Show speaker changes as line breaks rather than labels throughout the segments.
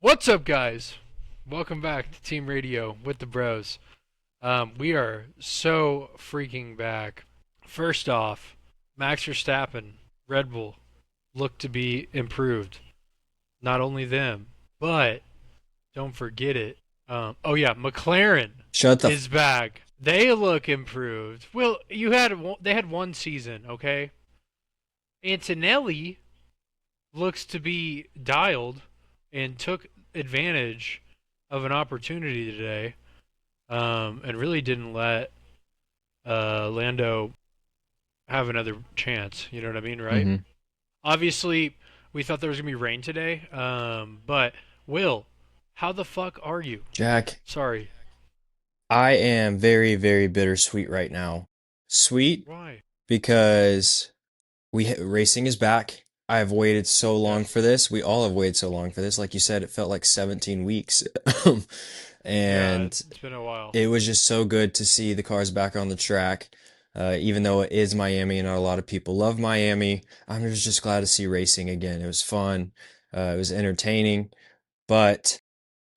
What's up, guys? Welcome back to Team Radio with the bros. We are so freaking back. First off, Max Verstappen, Red Bull, look to be improved. Not only them, but don't forget it. Oh yeah, McLaren
Shut the.
is back. They look improved. Well, they had one season, okay? Antonelli looks to be dialed and took advantage of an opportunity today, and really didn't let Lando have another chance. You know what I mean, right?
hmm
Obviously, we thought there was gonna be rain today, but Will, how the fuck are you?
Jack,
Sorry.
I am very, very bittersweet right now. Sweet
Why?
because racing is back. I have waited so long
Yes.
for this. We all have waited so long for this. Like you said, it felt like 17 weeks.
Yeah,
And
it's been a while.
it was just so good to see the cars back on the track. Even though it is Miami and not a lot of people love Miami, I'm just glad to see racing again. It was fun. It was entertaining, but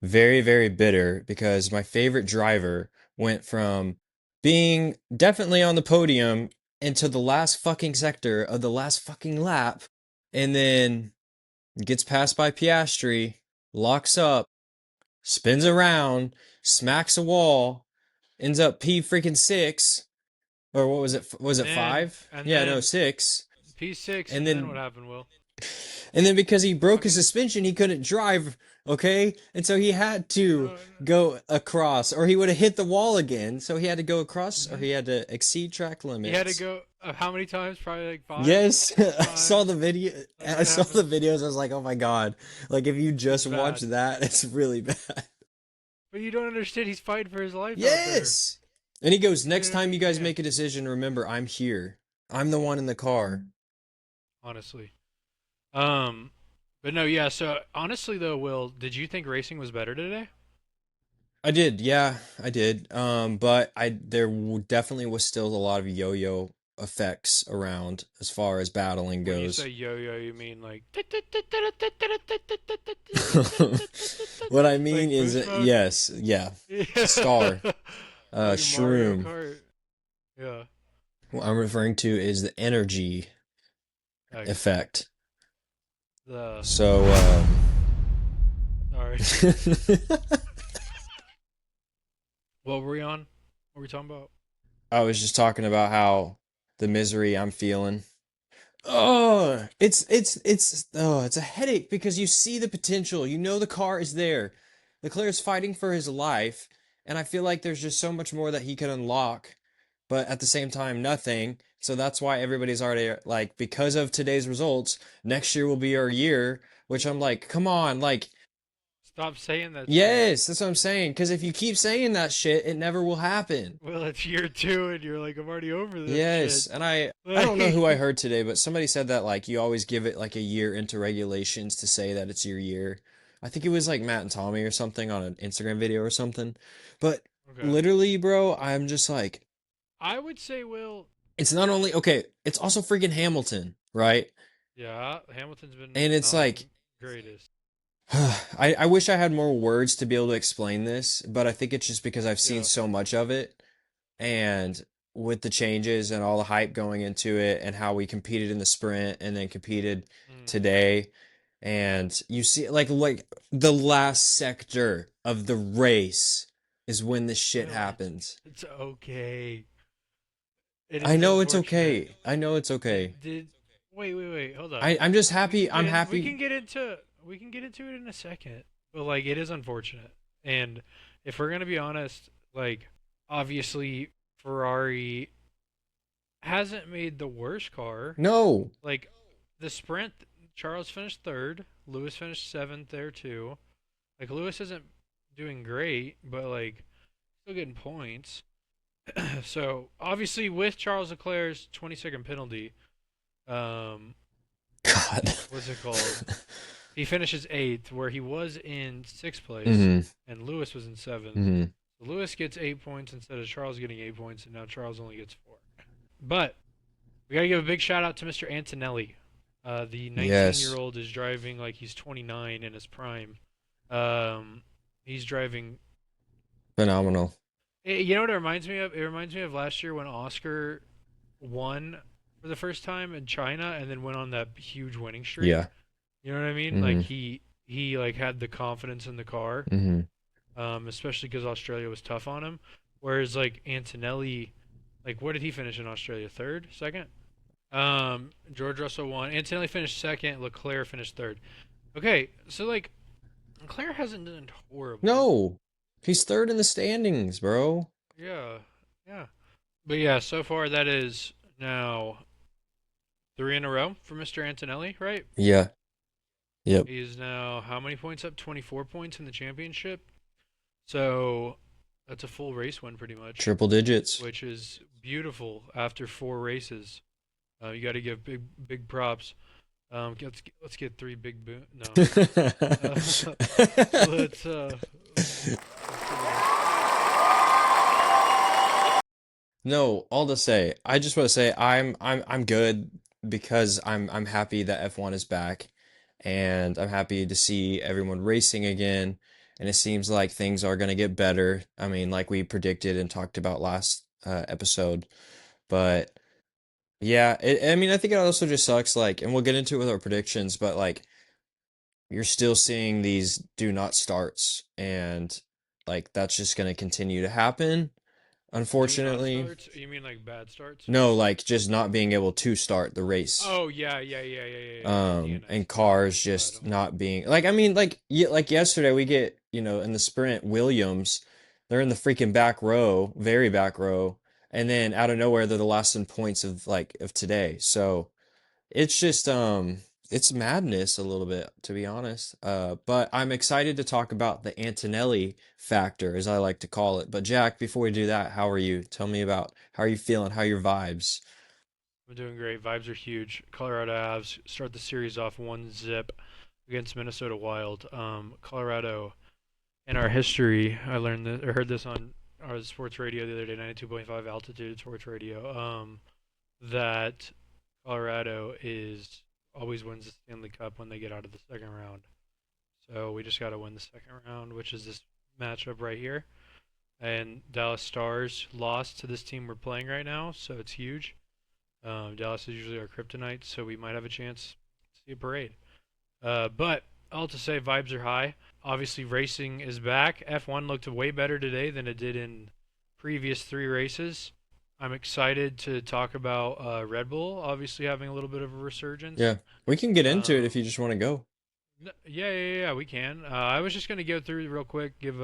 very, very bitter because my favorite driver went from being definitely on the podium into the last fucking sector of the last fucking lap, and then gets passed by Piastri, locks up, spins around, smacks a wall, ends up P freaking six, or what was it? Was
And
it
then,
five?
and
Yeah, no,
then
six.
P6,
And
and then what
then
happened, Will?
because he broke his
Fucking.
suspension, he couldn't drive, okay? And so he had to
No,
go across, or he would have hit the wall again. So he had to go across, or
no.
he had to exceed track
He had to
limits.
go how many times? Probably like five,
Yes,
six
I saw
times.
the video.
Like
I
it
saw the
happens.
videos. I was like, oh my God. Like, if you
It's
just watch
bad.
that, it's really bad.
But you don't understand. He's fighting for his life out there.
Yes. And he goes,
You
next
don't
time you guys
understand.
make a decision, remember, I'm here. I'm the one in the car.
Honestly. Um, but no, yeah. So honestly, though, Will, did you think racing was better today?
I did, yeah, I did. But definitely was still a lot of yo-yo effects around as far as battling
When you say
goes.
yo-yo, you mean like
What I mean
like
is,
boost mode?
yes, yeah,
Yeah.
star,
Like Mario
shroom.
Kart. Yeah.
What I'm referring to is the energy
Like
effect.
the.
So,
Sorry. What were we on? What were we talking about?
I was just talking about how the misery I'm feeling. Oh, it's a headache because you see the potential. You know the car is there. Leclerc's fighting for his life, and I feel like there's just so much more that he could unlock, but at the same time, nothing. So that's why everybody's already like, because of today's results, next year will be our year, which I'm like, come on, like,
Stop saying that shit.
yes, that's what I'm saying. Because if you keep saying that shit, it never will happen.
Well, it's year two, and you're like, I'm already over this
Yes,
shit.
and I don't know who I
Like,
heard today, but somebody said that like you always give it like a year into regulations to say that it's your year. I think it was like Matt and Tommy or something on an Instagram video or something. But
okay.
literally, bro, I'm just like,
I would say, Will,
it's not only okay, it's also freaking Hamilton, right?
yeah, Hamilton's been
And it's
not the
like
greatest.
I wish I had more words to be able to explain this, but I think it's just because I've seen
Yeah.
so much of it. And with the changes and all the hype going into it and how we competed in the sprint and then competed
Mm.
today, and you see like the last sector of the race is when this shit
Will,
happens.
it's okay. It
I
is
know it's
unfortunate.
okay. I know it's okay.
Did wait, hold up.
I'm just
We can
happy.
get
I'm
in. We
happy.
can get into. We can get into it in a second. But like, it is unfortunate. And if we're gonna be honest, like, obviously Ferrari hasn't made the worst car.
No.
Like, the sprint, Charles finished third. Lewis finished seventh there too. Like, Lewis isn't doing great, but like, still getting points. So obviously, with Charles Leclerc's 20-second penalty, um,
God.
what's it called? He finishes eighth, where he was in sixth place,
hmm
and Lewis was in seventh.
hmm
So Lewis gets 8 points instead of Charles getting 8 points, and now Charles only gets four. But we gotta give a big shout out to Mr. Antonelli. The 19-year
Yes.
old is driving like he's 29 in his prime. He's driving.
Phenomenal.
You know what it reminds me of? It reminds me of last year when Oscar won for the first time in China and then went on that huge winning streak.
Yeah.
You know what I mean? Like
Mm-hmm.
he like had the confidence in the car,
Mm-hmm.
especially because Australia was tough on him. Whereas like Antonelli, like what did he finish in Australia? Third, second? George Russell won. Antonelli finished second. Leclerc finished third. Okay, so like Leclerc hasn't done horrible.
No. He's third in the standings, bro.
Yeah, yeah. But yeah, so far that is now three in a row for Mr. Antonelli, right?
Yeah. Yep.
He's now how many points up? 24 points in the championship. So that's a full race win pretty much,
Triple digits.
which is beautiful after four races. You got to give big props. Let's get three big no. Let's let's give it up.
No, all to say, I just want to say I'm good because I'm happy that F1 is back and I'm happy to see everyone racing again and it seems like things are going to get better. I mean, like we predicted and talked about last episode. But yeah, I mean, I think it also just sucks like and we'll get into it with our predictions, but like you're still seeing these do not starts and like that's just going to continue to happen,
Do not
unfortunately.
starts? You mean like bad starts?
No, like just not being able to start the race.
Oh yeah.
And
DNS. Yeah,
cars
I
just
don't.
not being like I mean like yesterday we get, in the sprint Williams, they're in the freaking back row, very back row, and then out of nowhere they're the last in points of today. So it's just it's madness a little bit to be honest. But I'm excited to talk about the Antonelli factor as I like to call it. But Jack, before we do that, how are you? Tell me about how are you feeling? How are your vibes?
I'm doing great. Vibes are huge. Colorado Avs start the series off one zip against Minnesota Wild. Colorado in our history, I learned this or heard this on our sports radio the other day, 92.5 altitude sports radio. That Colorado is always wins the Stanley Cup when they get out of the second round. So we just got to win the second round, which is this matchup right here. And Dallas Stars lost to this team we're playing right now, so it's huge. Dallas is usually our kryptonite, so we might have a chance to see a parade. But all to say, vibes are high. Obviously, racing is back. F1 looked way better today than it did in previous three races. I'm excited to talk about Red Bull, obviously having a little bit of a resurgence.
Yeah, we can get into it if
Um,
you just want to go.
yeah, we can. I was just going to go through real quick, give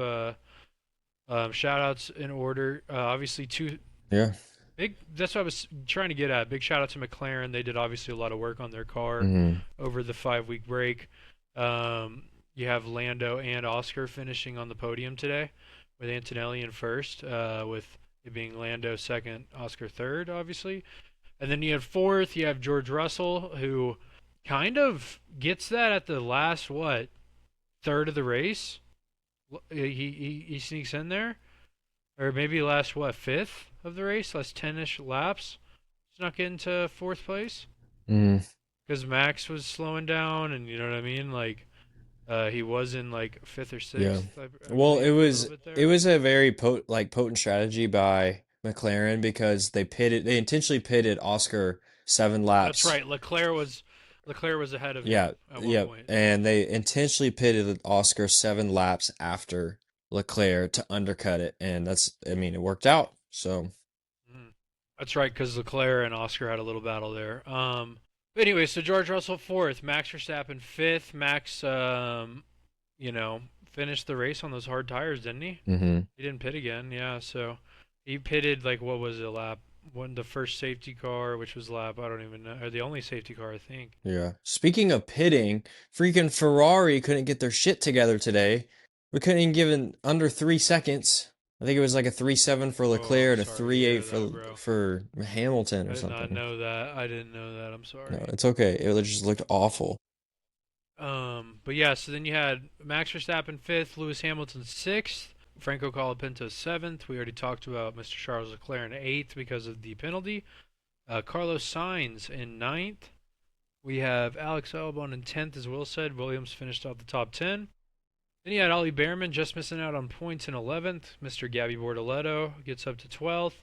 shout outs in order. Obviously, two
Yeah.
big. That's what I was trying to get at. Big shout out to McLaren. They did obviously a lot of work on their car
Hmm.
over the 5 week break. You have Lando and Oscar finishing on the podium today, with Antonelli in first, with it being Lando second, Oscar third, obviously. And then you have fourth. You have George Russell, who kind of gets that at the last third of the race. He sneaks in there, or maybe last fifth of the race, last 10ish laps, snuck into fourth place
Hmm.
because Max was slowing down, and you know what I mean. Like he was in like fifth or
Yeah.
sixth, I
Well,
believe, for a little bit
it
there.
was a very potent strategy by McLaren because they intentionally pitted Oscar seven
That's
laps.
right. Leclerc was ahead of
Yeah,
him at one
yeah,
point.
and they intentionally pitted Oscar seven laps after Leclerc to undercut it, and I mean, it worked out. So,
Mhm. That's right, because Leclerc and Oscar had a little battle there. But anyway, so George Russell fourth, Max Verstappen fifth. Max, you know, finished the race on those hard tires, didn't he?
hmm.
He didn't pit again, yeah. So he pitted like what was it, lap one, the first safety car, which was lap I don't even know, or the only safety car I think.
Yeah. Speaking of pitting, freaking Ferrari couldn't get their shit together today. We couldn't even give in under 3 seconds. I think it was like a 3.7 for
Oh, I'm
Leclerc and a
sorry to
3.8
hear that, bro.
for Hamilton
I
or
did not
something.
know that. I didn't know that. I'm
No,
sorry.
it's okay. It just looked awful.
But yeah, so then you had Max Verstappen fifth, Lewis Hamilton sixth, Franco Colapinto seventh. We already talked about Mr. Charles Leclerc in eighth because of the penalty. Carlos Sainz in ninth. We have Alex Albon in 10th, as Will said. Williams finished off the top 10. Then you had Ollie Behrman just missing out on points in 11th. Mr. Gabby Bortoletto gets up to 12th.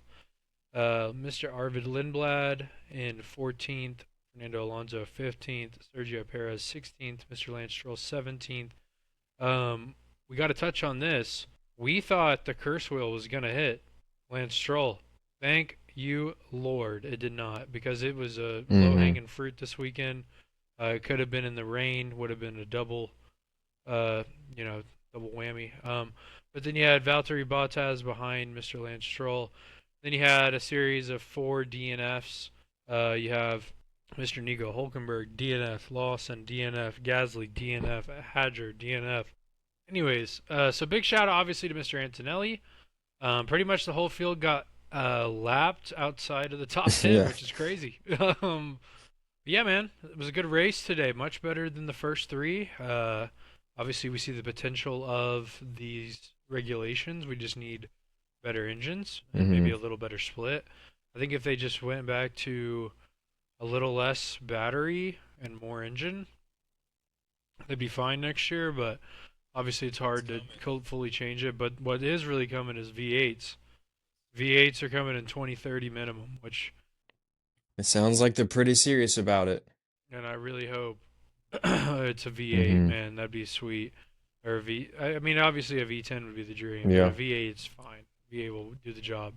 Mr. Arvid Lindblad in 14th. Fernando Alonso 15th. Sergio Perez 16th. Mr. Lance Stroll 17th. We got to touch on this. We thought the curse wheel was going to hit Lance Stroll. Thank you, Lord, it did not, because it was a low
Mm-hmm.
hanging fruit this weekend. It could have been in the rain, would have been a double, uh, you know, double whammy. But then you had Valtteri Bottas behind Mr. Lance Stroll. Then you had a series of four DNFs. You have Mr. Nico Hulkenberg, DNF, Lawson, DNF, Gasly, DNF, Hadger, DNF. Anyways, so big shout out obviously to Mr. Antonelli. Pretty much the whole field got lapped outside of the top 10,
Yeah.
which is crazy. Yeah, man, it was a good race today. Much better than the first three. Obviously, we see the potential of these regulations. We just need better engines and maybe
Mm-hmm.
a little better split. I think if they just went back to a little less battery and more engine, they'd be fine next year. But obviously, it's hard to fully change it. But what is really coming is V8s. V8s are coming in 2030 minimum, which,
It sounds like they're pretty serious about it.
and I really hope it's a V8,
Mm-hmm.
man. That'd be sweet. Or a V. I mean, obviously a V10 would be the dream, but a
Yeah.
V8's fine. V8 will do the job.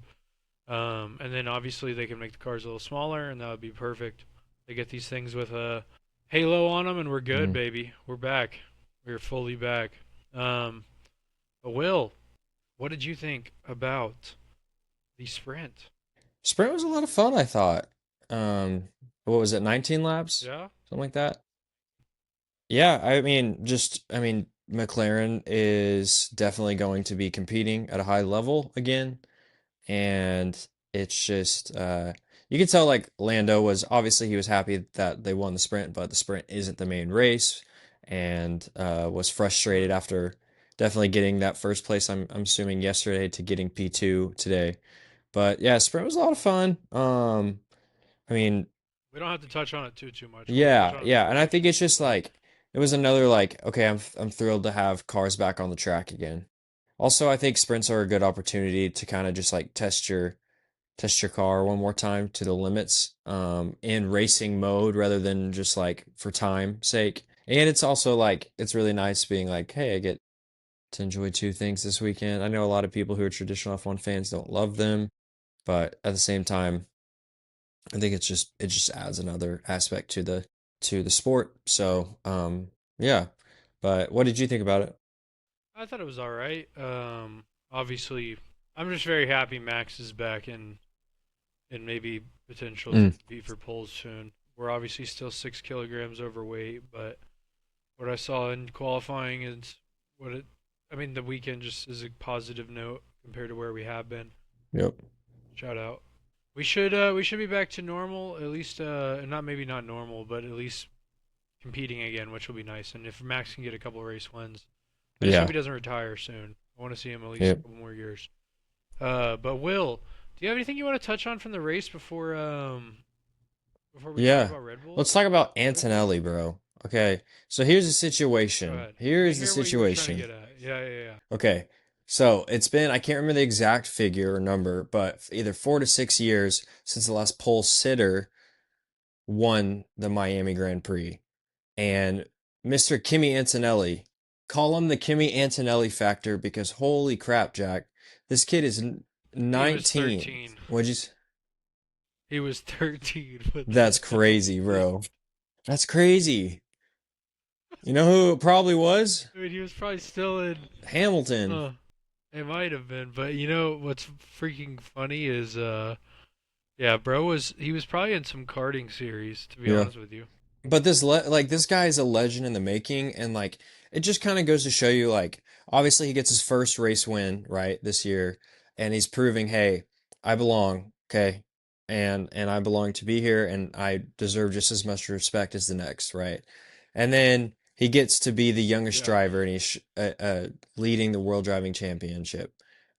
And then obviously they can make the cars a little smaller, and that would be perfect. They get these things with a halo on them, and we're good,
Mm-hmm.
baby. We're back. We're fully back. Um, but Will, what did you think about the sprint?
Sprint was a lot of fun, I thought. What was it, 19 laps?
Yeah.
Something like that. Yeah, I mean, McLaren is definitely going to be competing at a high level again. And it's just you can tell like Lando was obviously he was happy that they won the sprint, but the sprint isn't the main race, and was frustrated after definitely getting that first place. I'm assuming yesterday to getting P2 today. But yeah, sprint was a lot of fun. I mean,
We don't have to touch on it too much. We'll touch
yeah,
on it
yeah, and I
briefly.
think it's just like it was another like okay, I'm thrilled to have cars back on the track again. Also, I think sprints are a good opportunity to kind of just like test your car one more time to the limits in racing mode rather than just like for time sake. And it's also like it's really nice being like, hey, I get to enjoy two things this weekend. I know a lot of people who are traditional F1 fans don't love them, but at the same time, I think it just adds another aspect to the sport. So, yeah. But what did you think about it?
I thought it was all right. Obviously, I'm just very happy Max is back and maybe potential to
Mm,
compete for poles soon. We're obviously still 6 kilograms overweight, but what I saw in qualifying is what it. I mean, the weekend just is a positive note compared to where we have been.
yep.
Shout out. We should be back to normal, at least not maybe not normal, but at least competing again, which will be nice. And if Max can get a couple race wins, I just hope
Yeah.
he doesn't retire soon. I want to see him at least a
Yep.
couple more years. But Will, do you have anything you want to touch on from the race before we talk
Yeah.
about Red Bull
Let's talk about
specifically?
Antonelli, bro. Okay. So here's the
Go
situation.
ahead. I
Here's the
hear what you were trying to
situation.
get at. Yeah, yeah, yeah.
Okay. So it's been, I can't remember the exact figure or number, but either 4 to 6 years since the last pole sitter won the Miami Grand Prix. And Mr. Kimi Antonelli, call him the Kimi Antonelli factor because holy crap, Jack. This kid is
He was
19.
13.
What'd you s-
He was 13 when
That's
that
crazy,
happened.
bro. That's crazy. You know who it probably was?
I mean, he was probably still in.
Hamilton.
Uh, it might have been, but you know what's freaking funny is yeah, bro he was probably in some karting series, to be
Yeah.
honest with you.
But this guy is a legend in the making, and like it just kind of goes to show you like obviously he gets his first race win right this year, and he's proving, hey, I belong, okay, and I belong to be here, and I deserve just as much respect as the next, right? And then he gets to be the youngest
Yeah.
driver, and he's leading the World Driving Championship,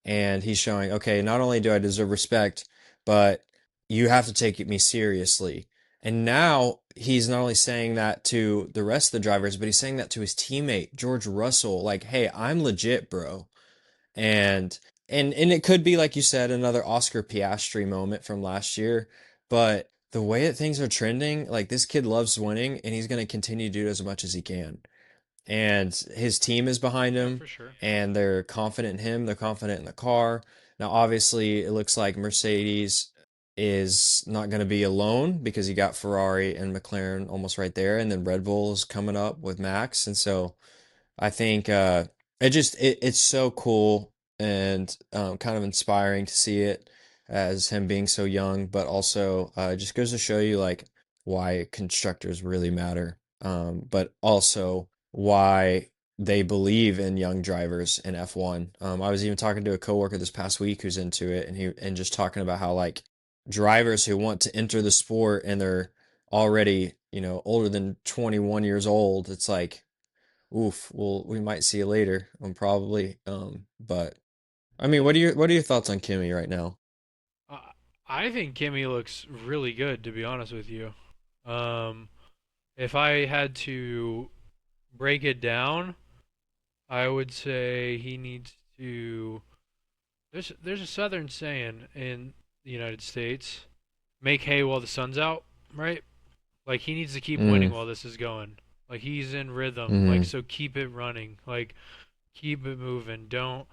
and he's showing, okay, not only do I deserve respect, but you have to take me seriously And now he's not only saying that to the rest of the drivers, but he's saying that to his teammate, George Russell, like, hey, I'm legit, bro. And and it could be like you said, another Oscar Piastri moment from last year, but the way that things are trending, like this kid loves winning and he's going to continue to do it as much as he can. And his team is behind
Yeah,
him
for sure.
and they're confident in him, they're confident in the car. Now, obviously, it looks like Mercedes is not going to be alone because you got Ferrari and McLaren almost right there, and then Red Bull is coming up with Max. And so I think it's so cool and kind of inspiring to see it as him being so young, but also it just goes to show you like why constructors really matter, but also why they believe in young drivers in F1. I was even talking to a coworker this past week who's into it, and just talking about how like drivers who want to enter the sport and they're already, older than 21 years old, it's like oof, well, we might see you later, probably. But I mean, what are your thoughts on Kimmy right now?
Uh, I think Kimmy looks really good, to be honest with you. Um, if I had to break it down, I would say he needs to. There's a Southern saying in the United States: "Make hay while the sun's out." Right? Like he needs to keep winning
Mm,
while this is going. Like he's in rhythm. Like
mm-hmm.
so, keep it running. Like keep it moving. Don't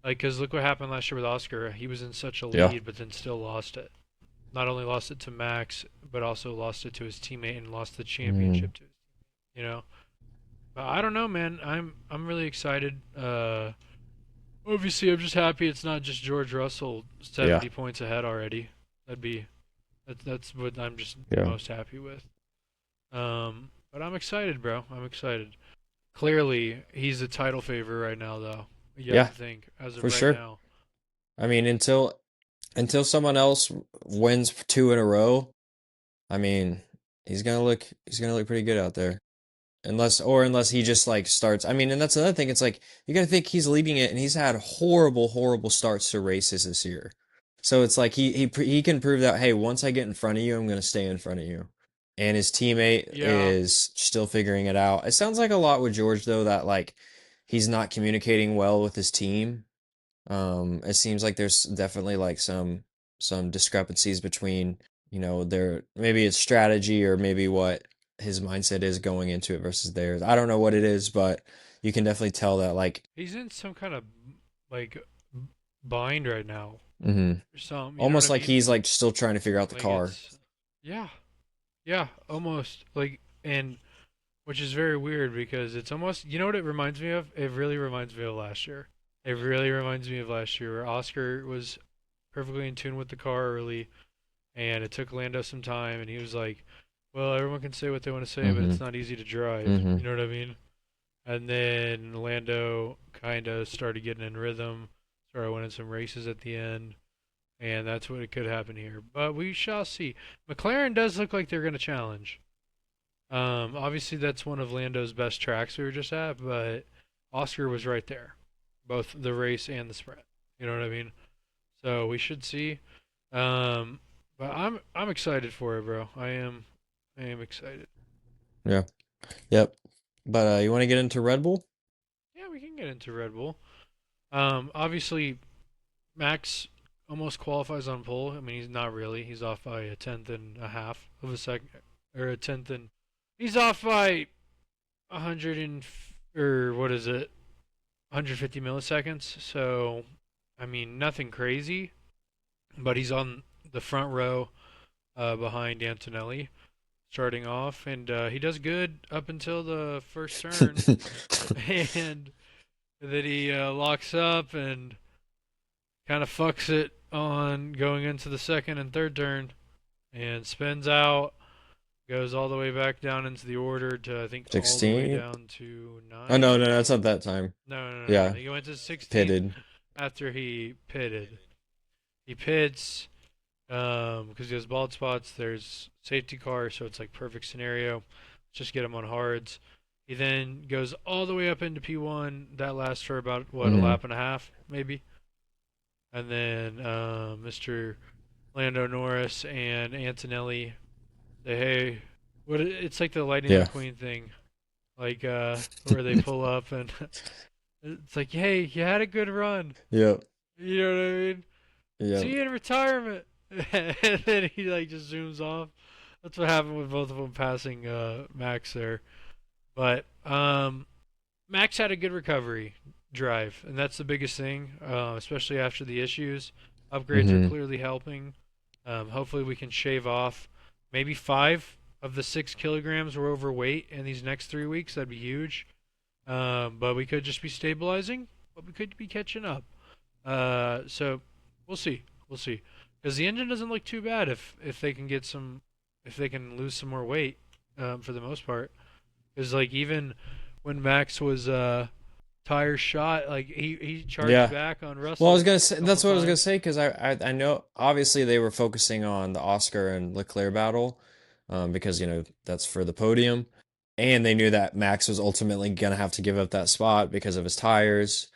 like because look what happened last year with Oscar. He was in such a
Yeah.
lead, but then still lost it. Not only lost it to Max, but also lost it to his teammate and lost the
Mm,
championship to his, you know. But I don't know, man. I'm really excited. Obviously, I'm just happy it's not just George Russell
yeah.
70 points ahead already. That's what I'm just the
Yeah.
most happy with. But I'm excited, bro. I'm excited. Clearly, he's the title favorite right now, though. You have
Yeah,
to think as of
for
right
sure.
now.
I mean, until someone else wins two in a row, I mean, he's gonna look pretty good out there. Unless he just like starts. I mean, and that's another thing. It's like you got to think he's leading it, and he's had horrible, horrible starts to races this year. So it's like he can prove that hey, once I get in front of you, I'm gonna stay in front of you. And his teammate
Yeah,
is still figuring it out. It sounds like a lot with George though that like he's not communicating well with his team. It seems like there's definitely like some discrepancies between, their maybe it's strategy or maybe what his mindset is going into it versus theirs. I don't know what it is, but you can definitely tell that like
he's in some kind of like bind right now
hmm
or something. You know what I
almost like
mean?
he's like still trying to figure out the
Like
car.
yeah, yeah, almost like and which is very weird because it's almost you know what it reminds me of? It really reminds me of last year. It really reminds me of last year where Oscar was perfectly in tune with the car early, and it took Lando some time, and he was like, "Well, everyone can say what they want to say, but
hmm
it's not easy to drive."
hmm
You know what I mean? And then Lando kind of started getting in rhythm, started winning some races at the end, and that's what it could happen here. But we shall see. McLaren does look like they're going to challenge. Obviously that's one of Lando's best tracks we were just at, but Oscar was right there, both the race and the sprint. You know what I mean? So we should see. Um, but I'm excited for it, bro. I am excited.
Yeah. Yep. But you want to get into Red Bull?
Yeah, we can get into Red Bull. Obviously Max almost qualifies on pole. I mean, he's not really. He's off by a tenth and a half of a second, or a tenth and he's off by 100 and or what is it? 150 milliseconds. So, I mean, nothing crazy, but he's on the front row behind Antonelli starting off, and he does good up until the first turn, and then he locks up and kind of fucks it on going into the second and third turn, and spins out, goes all the way back down into the order to I think all the way
16?
down to
Oh no, no,
ninth.
no, that's not that time.
No.
Yeah,
He went to 16th
pitted.
after he pitted. He pits because he has bald spots. There's safety car, so it's like perfect scenario. Just get him on hards. He then goes all the way up into P1. That lasts for about what a
hmm
lap and a half, maybe. And then Mr. Lando Norris and Antonelli Hey, it's like the Lightning
Yeah.
McQueen thing, like where they pull up and it's like, hey, you had a good run.
Yep.
You know what I mean? See
Yep.
you in retirement. And then he like just zooms off. That's what happened with both of them passing Max there. But Max had a good recovery drive, and that's the biggest thing, especially after the issues. Upgrades are
Hmm.
clearly helping. Hopefully, we can shave off maybe 5 of the 6 kilograms we're overweight in these next 3 weeks. That'd be huge. But we could just be stabilizing, but we could be catching up. So we'll see. We'll see. Because the engine doesn't look too bad if they can get some, if they can lose some more weight, for the most part. Because like even when Max was tire shot, like he charged
Yeah.
back on
Well, I was
Russell
gonna
a
say
couple
that's what I was gonna
times.
say because I know obviously they were focusing on the Oscar and Leclerc battle, because that's for the podium, and they knew that Max was ultimately gonna have to give up that spot because of his tires.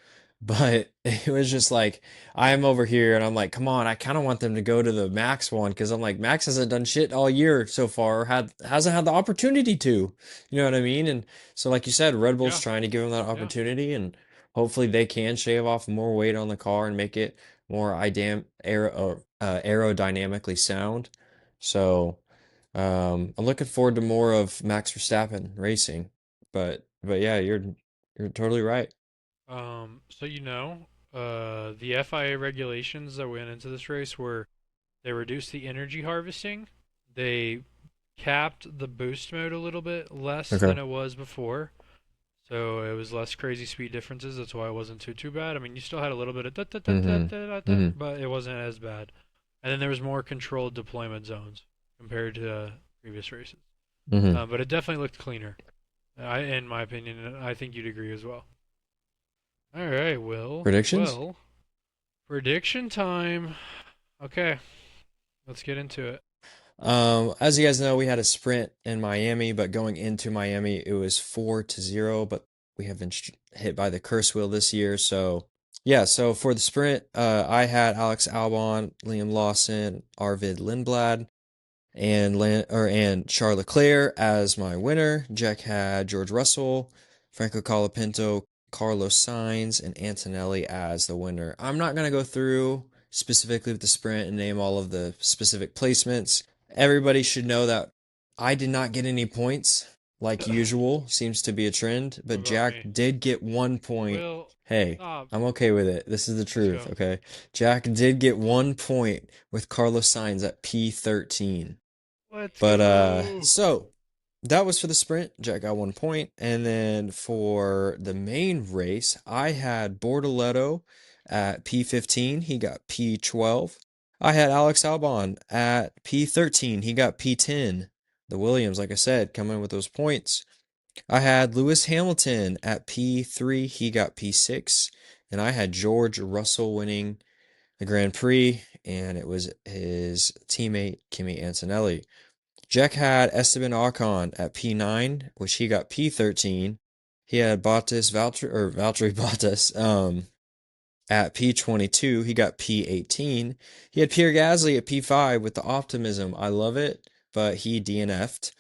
But it was just like I'm over here and I'm like, come on, I kind of want them to go to the Max one because I'm like Max hasn't done shit all year so far, or hasn't had the opportunity to, you know what I mean? And so like you said, Red Bull's
Yeah,
trying to give him that
yeah.
opportunity and. Hopefully they can shave off more weight on the car and make it more aerodynamically sound. So I'm looking forward to more of Max Verstappen racing. But yeah, you're totally right.
So the FIA regulations that went into this race were they reduced the energy harvesting. They capped the boost mode a little bit less
Okay.
than it was before. So it was less crazy speed differences. That's why it wasn't too bad. I mean, you still had a little bit of da, da, da, da,
Mm-hmm.
da, da, da,
Mm-hmm.
but it wasn't as bad. And then there was more controlled deployment zones compared to previous races.
Mm-hmm.
But it definitely looked cleaner, in my opinion. And I think you'd agree as well. All right, Will.
Predictions?
Well, prediction time. Okay, let's get into it.
As you guys know, we had a sprint in Miami, but going into Miami, it was 4-0, but we have been hit by the curse wheel this year. So, yeah, so for the sprint, I had Alex Albon, Liam Lawson, Arvid Lindblad, and Charles Leclerc as my winner. Jack had George Russell, Franco Colapinto, Carlos Sainz, and Antonelli as the winner. I'm not gonna go through specifically with the sprint and name all of the specific placements. Everybody should know that I did not get any points, like usual, seems to be a trend,
What
but
about
Jack
me?
did get 1 point.
Will,
Hey,
stop.
I'm okay with it. This is the
Let's
truth,
go.
okay? Jack did get 1 point with Carlos Sainz at P13.
Let's
But
go.
so that was for the sprint. Jack got 1 point. And then for the main race, I had Bortoletto at P15. He got P12. I had Alex Albon at P13. He got P10. The Williams, like I said, coming with those points. I had Lewis Hamilton at P3. He got P6. And I had George Russell winning the Grand Prix, and it was his teammate Kimi Antonelli. Jack had Esteban Ocon at P9, which he got P13. He had Valtteri Bottas at P22. He got P18. He had Pierre Gasly at P5 with the optimism. I love it, but he DNF'd.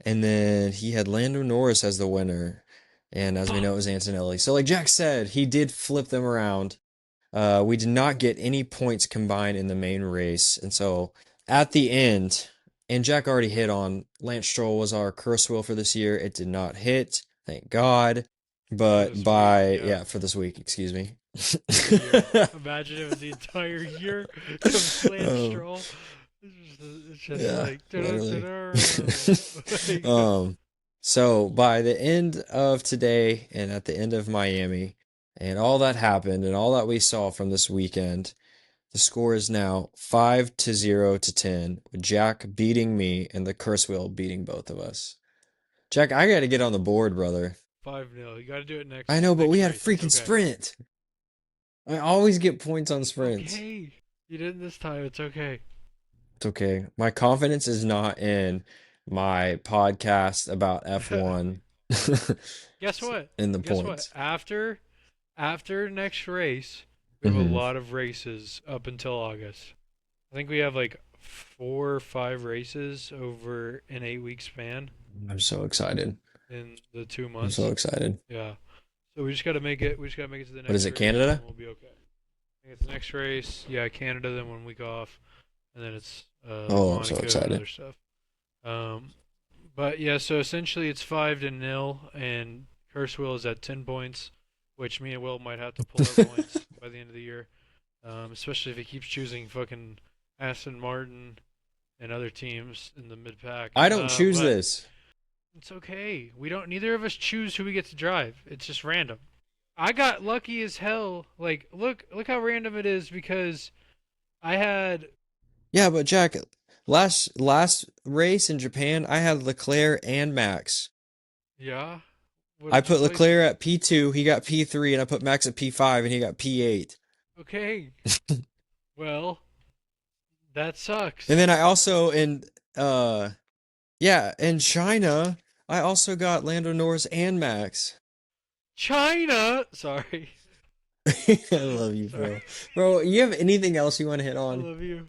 And then he had Lando Norris as the winner. And as we know, it was Antonelli. So, like Jack said, he did flip them around. We did not get any points combined in the main race. And so at the end, and Jack already hit on Lance Stroll was our curse wheel for this year. It did not hit, thank God.
For
But
this week, yeah.
yeah, for this week, excuse me.
For the year. Imagine it was the entire year of Lance
Oh,
Stroll. It's just
yeah,
like,
literally.
like
Um, so by the end of today and at the end of Miami, and all that happened and all that we saw from this weekend, the score is now 5-0 to 10, with Jack beating me and the curse wheel beating both of us. Jack, I gotta get on the board, brother.
5-0. You got to do it
I
next
know, but we
next
had a
race. It's
freaking
okay.
sprint. I always get points on
It's
sprints.
okay. You didn't this time. It's okay.
It's okay. My confidence is not in my podcast about F1
Guess what?
in the
Guess what?
points.
After next race, we have a
Hmm.
lot of races up until August. I think we have like 4 or 5 races over an 8-week span
I'm so excited.
in the 2
I'm so
months.
excited.
Yeah. So we just got to make it. We just got to make it to the
What is
next
it,
race, and
Canada?
we'll be okay. Make it to the next race. Yeah, Canada. Then 1 week off, and then it's
Oh, I'm so
Monaco and
excited.
other stuff. Um, but yeah, so essentially it's 5-0, and Kurzweil is at 10 points, which me and Will might have to pull our points by the end of the year. Especially if he keeps choosing fucking Aston Martin and other teams in the mid pack.
I don't choose
But
this.
it's okay. We don't. Neither of us choose who we get to drive. It's just random. I got lucky as hell. Like, look how random it is because I had.
Yeah, but Jack, last race in Japan, I had Leclerc and Max.
Yeah. What
I
did you
put
place
Leclerc
him?
at P2, he got P3, and I put Max at P5, and he got P8.
Okay. Well, that
And
sucks.
then I also uh yeah, in China, I also got Lando Norris and Max.
China. Sorry.
I love you,
Sorry.
bro. Bro, you have anything else you want to hit
I
on?
love you.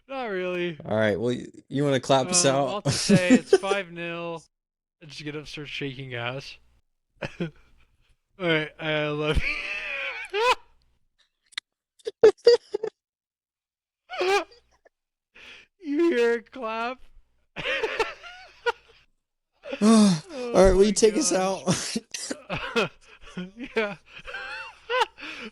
Not really.
All right, well, you want to clap us out?
I'll just say it's 5-0. I just get up, start shaking ass. All right. I love you. You hear a clap?
All
Oh
right, will you
my
take us out?
gosh. Yeah.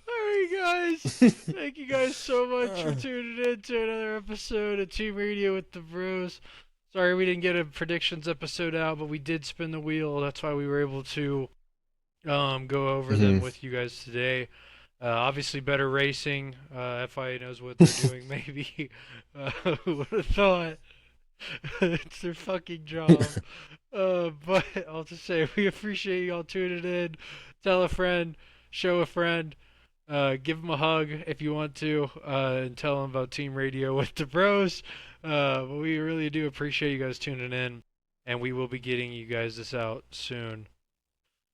Alright, guys. Thank you guys so much for tuning in to another episode of Team Radio with the Bros. Sorry we didn't get a predictions episode out, but we did spin the wheel. That's why we were able to go over them
Mhm.
with you guys today. Obviously, better racing. FIA knows what they're doing, maybe. Who would have thought? It's their fucking job. But I'll just say we appreciate y'all tuning in. Tell a friend, show a friend, give them a hug if you want to, and tell them about Team Radio with the Bros. But we really do appreciate you guys tuning in, and we will be getting you guys this out soon.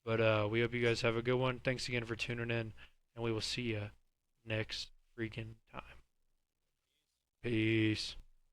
But we hope you guys have a good one. Thanks again for tuning in, and we will see you next freaking time. Peace.